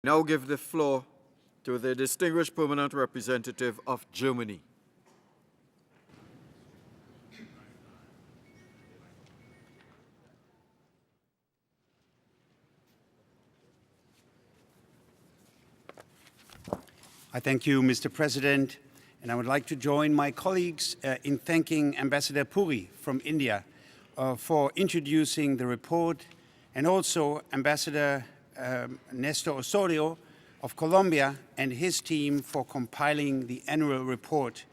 Now give the floor to the distinguished permanent representative of Germany. I thank you, Mr. President, and I would like to join my colleagues in thanking Ambassador Puri from India for introducing the report, and also Ambassador Nestor Osorio of Colombia and his team for compiling the annual report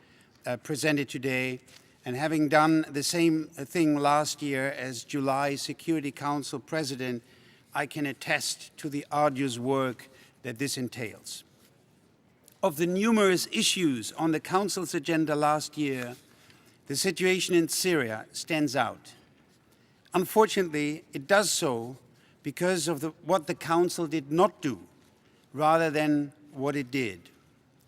presented today, and having done the same thing last year as July Security Council President, I can attest to the arduous work that this entails. Of the numerous issues on the Council's agenda last year, the situation in Syria stands out. Unfortunately, it does so because of what the Council did not do, rather than what it did.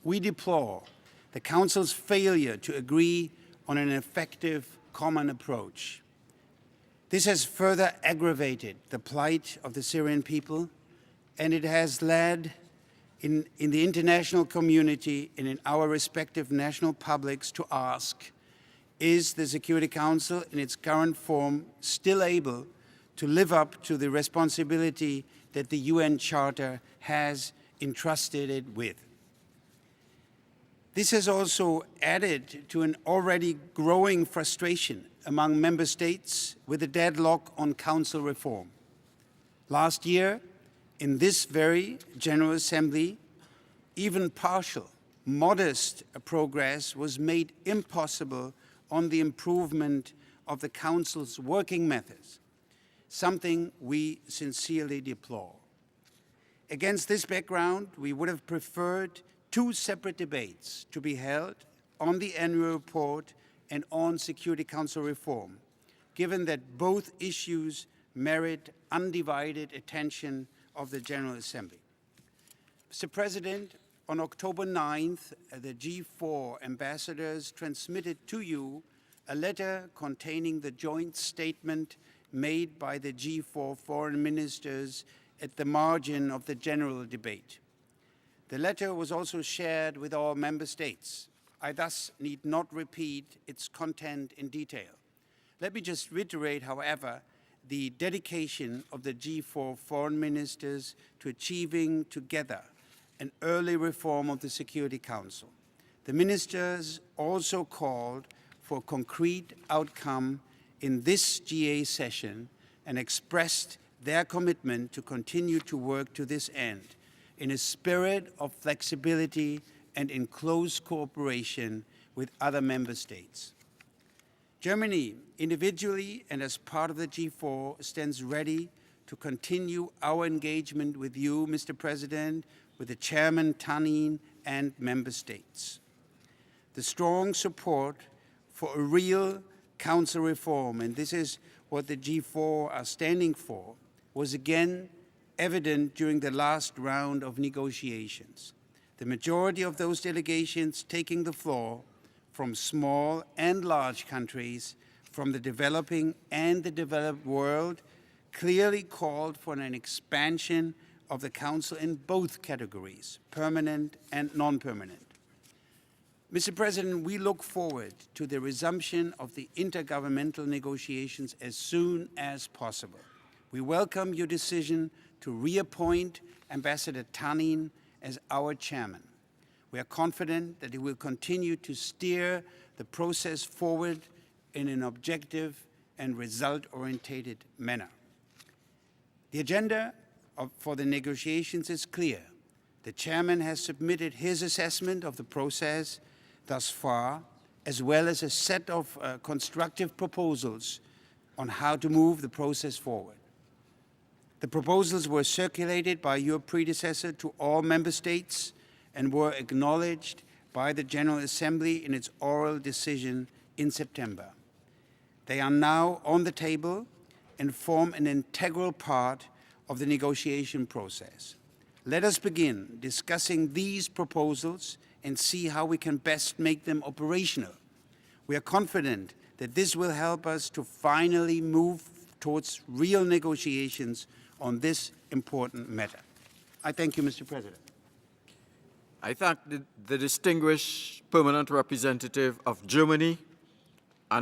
We deplore the Council's failure to agree on an effective common approach. This has further aggravated the plight of the Syrian people, and it has led in the international community and in our respective national publics to ask, is the Security Council in its current form still able to live up to the responsibility that the UN Charter has entrusted it with? This has also added to an already growing frustration among member states with the deadlock on Council reform. Last year, in this very General Assembly, even partial, modest progress was made impossible on the improvement of the Council's working methods, something we sincerely deplore. Against this background, we would have preferred two separate debates to be held on the annual report and on Security Council reform, given that both issues merit undivided attention of the General Assembly. Mr. President, on October 9th, the G4 ambassadors transmitted to you a letter containing the joint statement made by the G4 foreign ministers at the margin of the general debate. The letter was also shared with all member states. I thus need not repeat its content in detail. Let me just reiterate, however, the dedication of the G4 foreign ministers to achieving together an early reform of the Security Council. The ministers also called for a concrete outcome in this GA session and expressed their commitment to continue to work to this end in a spirit of flexibility and in close cooperation with other member states. Germany, individually and as part of the G4, stands ready to continue our engagement with you, Mr. President, with the Chairman Tanin and member states. The strong support for a real Council reform, and this is what the G4 are standing for, was again evident during the last round of negotiations. The majority of those delegations taking the floor from small and large countries, from the developing and the developed world, clearly called for an expansion of the Council in both categories, permanent and non-permanent. Mr. President, we look forward to the resumption of the intergovernmental negotiations as soon as possible. We welcome your decision to reappoint Ambassador Tanin as our chairman. We are confident that he will continue to steer the process forward in an objective and result-oriented manner. The agenda for the negotiations is clear. The chairman has submitted his assessment of the process thus far, as well as a set of constructive proposals on how to move the process forward. The proposals were circulated by your predecessor to all member states and were acknowledged by the General Assembly in its oral decision in September. They are now on the table and form an integral part of the negotiation process. Let us begin discussing these proposals and see how we can best make them operational. We are confident that this will help us to finally move towards real negotiations on this important matter. I thank you, Mr. President. I thank the distinguished permanent representative of Germany